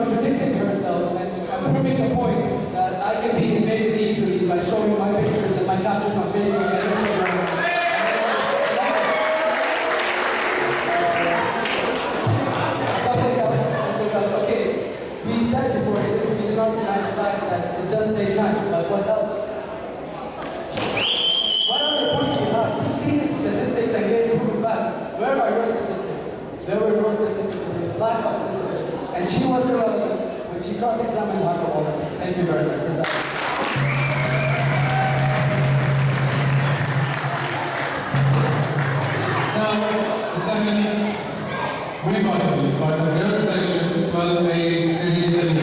contradicting herself and proving the point that I can be invaded easily by showing my pictures and my captions on Facebook and Instagram. Something else. Okay, we said before, we did not deny the fact that it does save time, but what else? What other point do you have? You stated statistics and gave proof of facts. Where are your statistics? There were no statistics, lack of statistics. And she was irrelevant when she cross-examined Harper Walker. Thank you very much. Now, the second rebuttal by the third section, 12A, Sidi Khalil.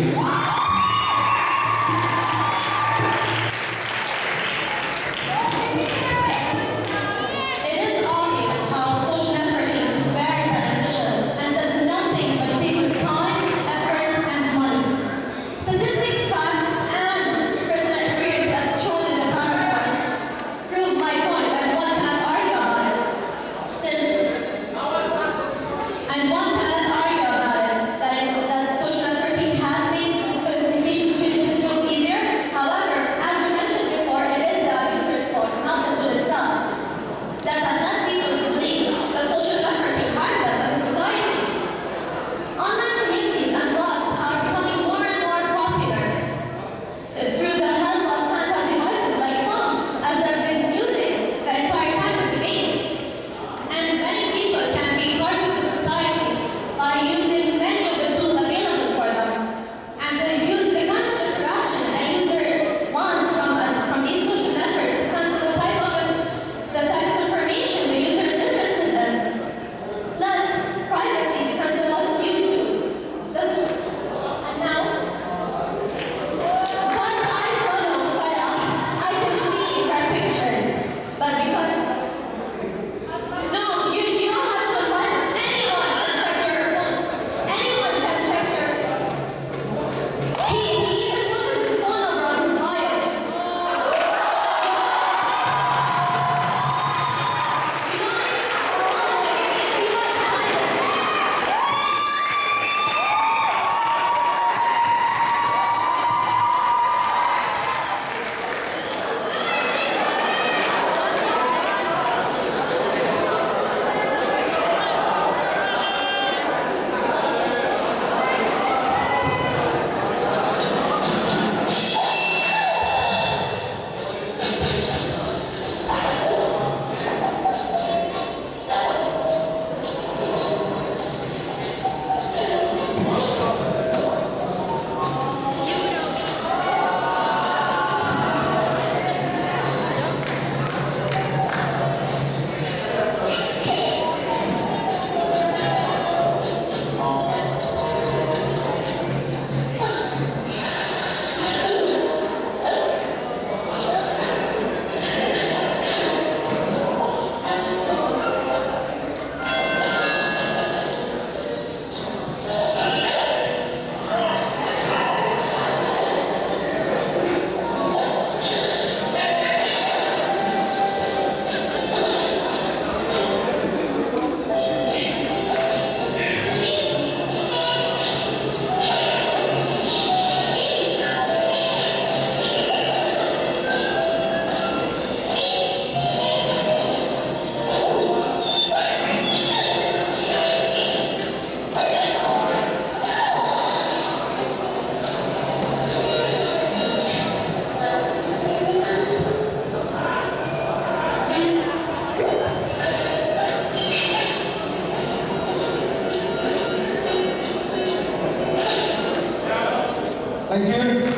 Thank you.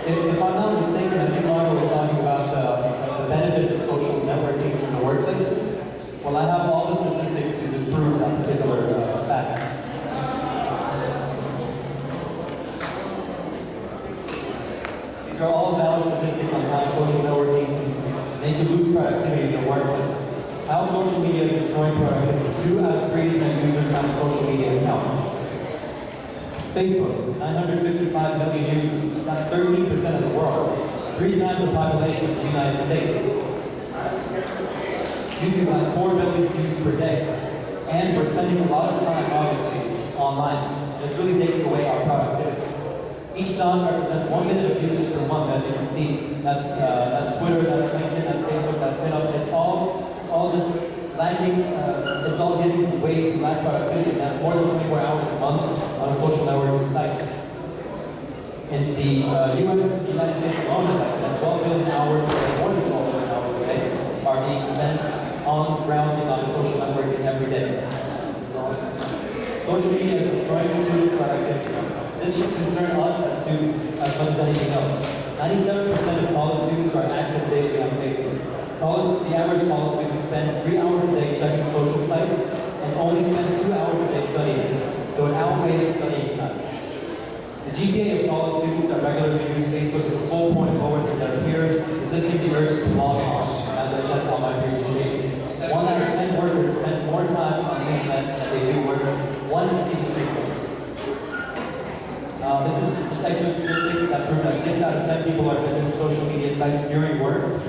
If I'm not mistaken, I think Marco was talking about the benefits of social networking in the workplaces. Well, I have all the statistics to disprove that particular fact. These are all valid statistics on how social networking can make you lose productivity in your workplace. How social media is destroying productivity. 2 out of 3 internet users have a social media account. Facebook, 955 million users, that's 13% of the world, 3 times the population of the United States. YouTube has 4 billion views per day, and we're spending a lot of time, obviously, online. It's really taking away our productivity. Each dot represents 1 minute of usage per month, as you can see. That's Twitter, that's LinkedIn, that's Facebook, that's GitHub. It's all just lagging. It's all getting way to lack productivity. That's more than 24 hours a month on a social networking site. In the United States alone, as I said, 12 billion hours a day, more than 12 billion hours a day, are being spent on browsing on social networking every day. Social media is destroying student productivity. This should concern us as students as much as anything else. 97% of college students are active daily on Facebook. The average college student spends 3 hours a day checking social sites and only spends 2 hours a day studying. So it outweighs studying time. The GPA of college students that regularly use Facebook is a full point lower than their peers, resisting the urge to log on, as I said on my previous statement. 1 out of 10 workers spends more time on the internet than they do work. 1 is even bigger. This is just extra statistics that prove that 6 out of 10 people are visiting social media sites during work.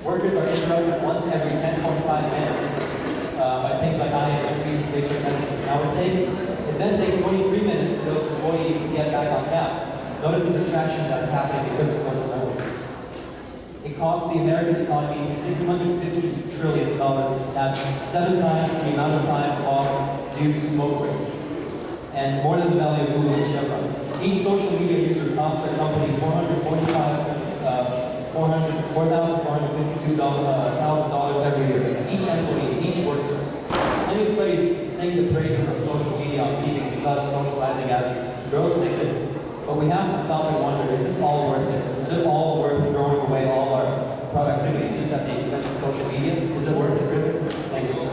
Workers are interrupted once every 10.5 minutes by things like IM streets and Facebook messages. Now it then takes 23 minutes for those employees to get back on task. Notice the distraction that's happening because of social networking. It costs the American economy $650 trillion. That's 7 times the amount of time lost due to smoke breaks, and more than the value of Google and Chevron. Each social media user costs the company $452,000 every year. Each employee, each worker. Many of studies sing the praises of social media on keeping the touch, socializing as growth signal. But we have to stop and wonder, is this all worth it? Is it all worth throwing away all our productivity just at the expense of social media? Is it worth it, really? Thank you.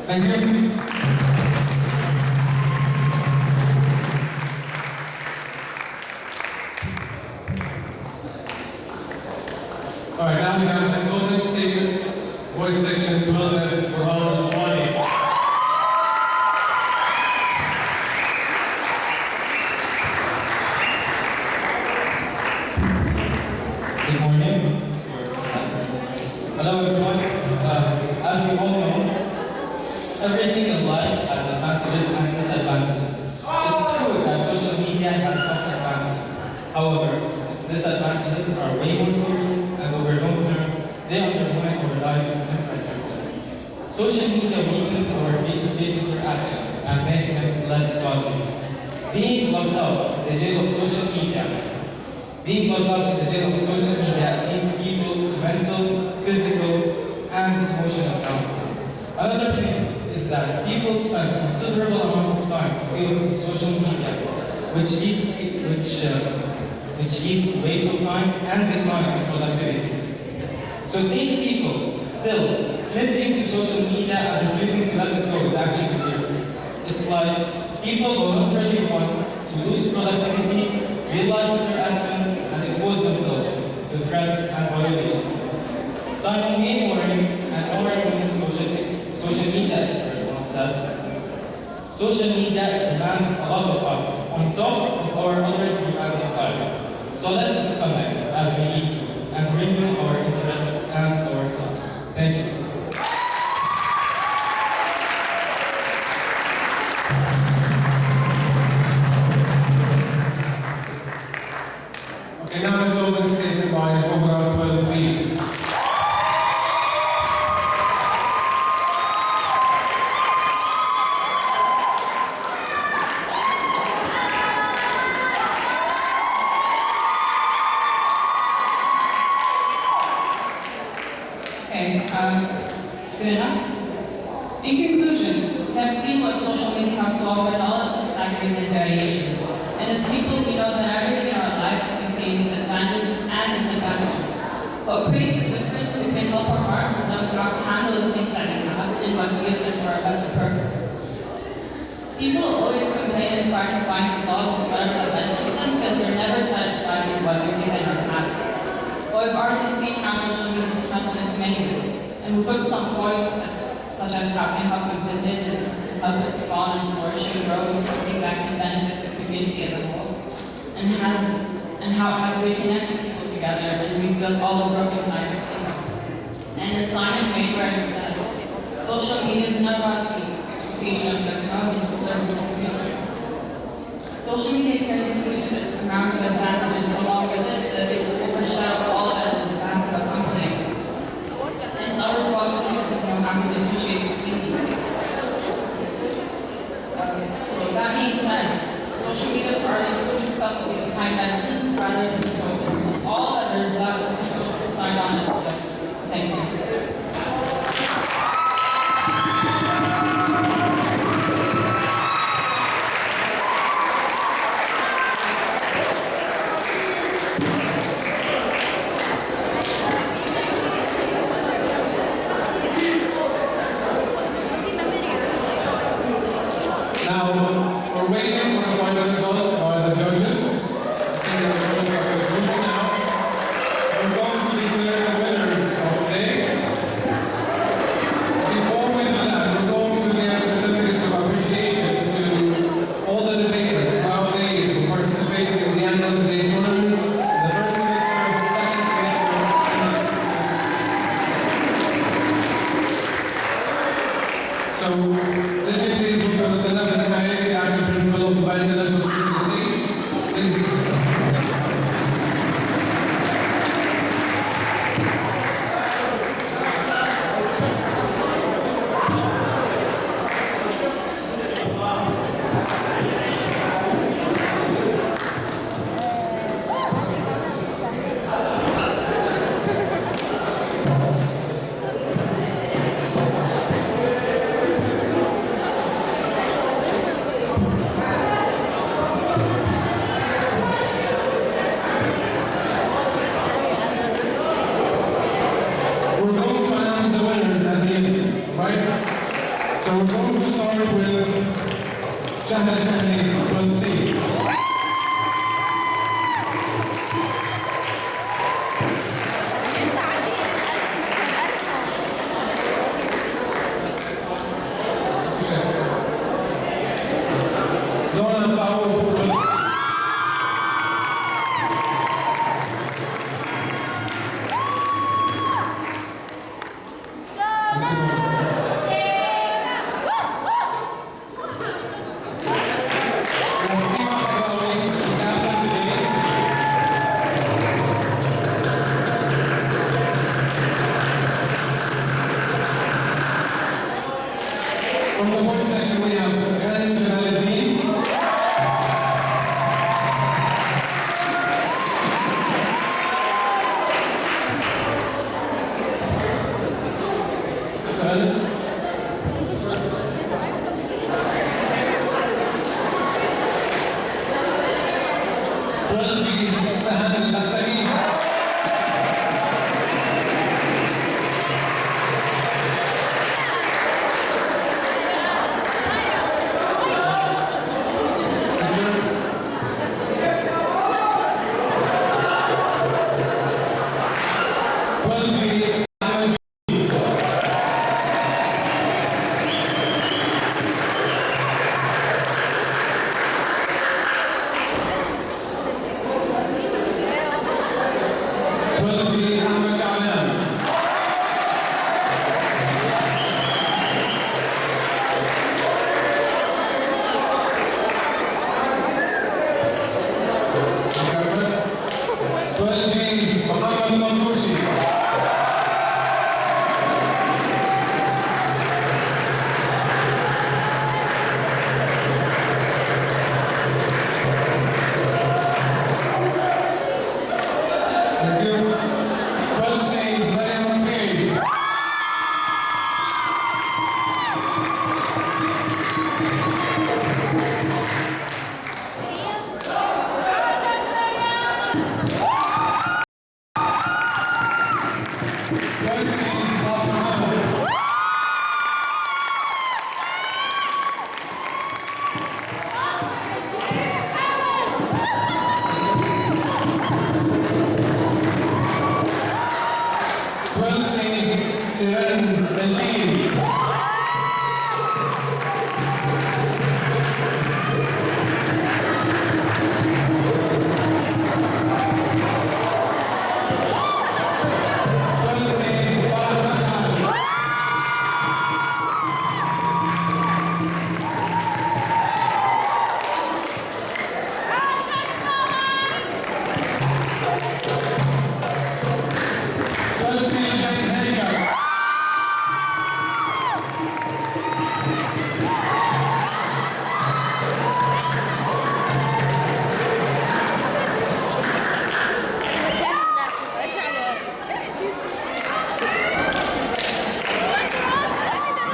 Thank you. All right, now we have the closing statement, voice section, 12F, Burhan Aswani. Good morning. Hello everyone. As we all know, everything in life has advantages and disadvantages. It's true that social media has some advantages. However, its disadvantages are way more serious, and over long term, they undermine our lives and infrastructure. Social media weakens our face-to-face interactions and makes them less positive. Being locked up in the jail of social media leads people to mental, physical, and emotional health. Another thing is that people spend a considerable amount of time on social media, which leads to waste of time and decline in productivity. So seeing people still clinging to social media and refusing to let it go is actually weird. It's like people voluntarily want to lose productivity, real-life interactions, and expose themselves to threats and violations. Simon A. Moring, an award-winning social media expert, once said, "Social media demands a lot of us, on top of our already demanding lives. So let's disconnect as we need to, and renew our interests and ourselves." Thank you. Okay, now the closing statement by Program 12B. Okay, it's good enough. In conclusion, we have seen what social media has to offer in all its categories and variations. And as people, we know that everything in our lives contains advantages and disadvantages. What creates the difference between help or harm is when we know how to handle the things that we have and what to use them for a better purpose. People always complain and try to find flaws in whatever that benefits them because they're never satisfied with what they're given or have. But we've already seen how social media can help in its many ways, and we focus on points such as how it can help with business and can help it spawn and flourish and grow into something that can benefit the community as a whole, and how it has reconnected people together and rebuilt all the broken sides of people. And as Simon Weinberg said, social media is not about the exploitation of technology for service to the community. Social media carries a huge amount of advantages along with it that they just overshadow all of it as bad to accompany. And it's our responsibility to know how to differentiate between these things. So that being said, social media is already putting itself to be behind medicine rather than poison. All that there is left for people to sign on is the dose. Thank you. Now, we're waiting for the final result by the judges. I think the results are concluding now. We're going to declare the winners of today. Before we do that, we're going to give certificates of appreciation to all the debaters proudly who participated in the annual debate tournament, the first semester, the second semester, and the third semester. So, Lydia, please welcome Mr. Navid Mahir, the acting principal of the Bangladesh School stage. Please. So we're going to start with Shahid Shahid from C. Donna Saul from C. From the boys section, we have Ghanem Jalaluddin. Ghanem. Pranav Sahan Al-Astagi.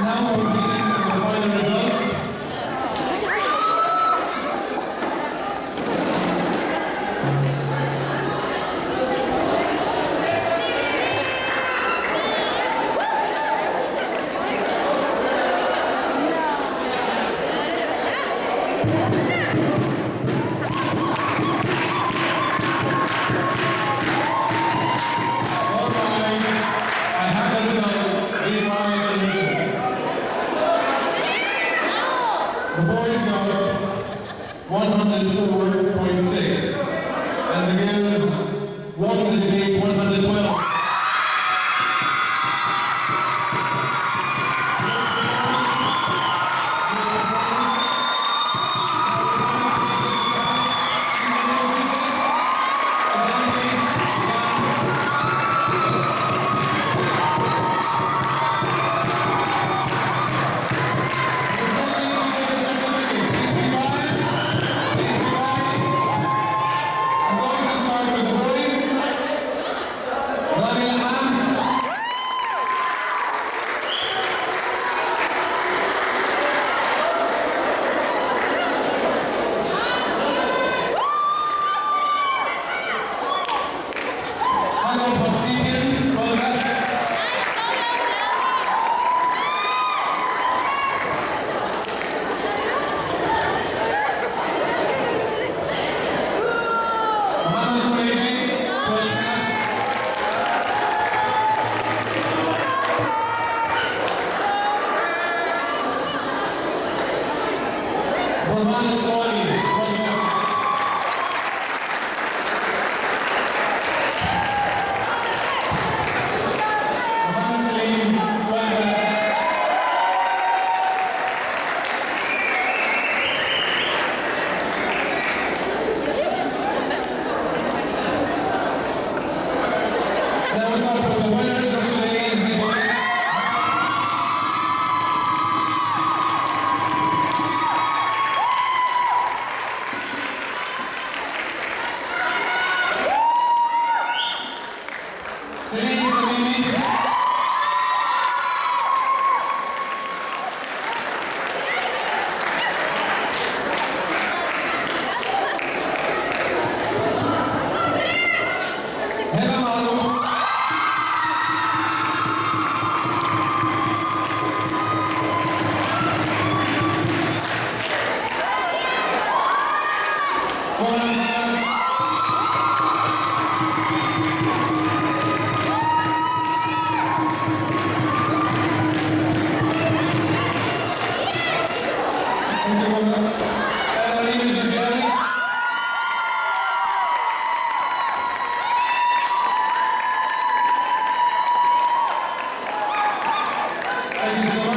Now we're beginning the final result. I have the result. Read mine and listen. The boys got 104.6, and the girls won the debate 112. I'm going to start with the boys. Orhan Aswani. Mohammed Salim, welcome. Now it's up for the winners of today's event. Salim Habibi. Heba Maruf. Conan Khan. Thank you, Conan. Evelyn Zuberi. Thank you so much.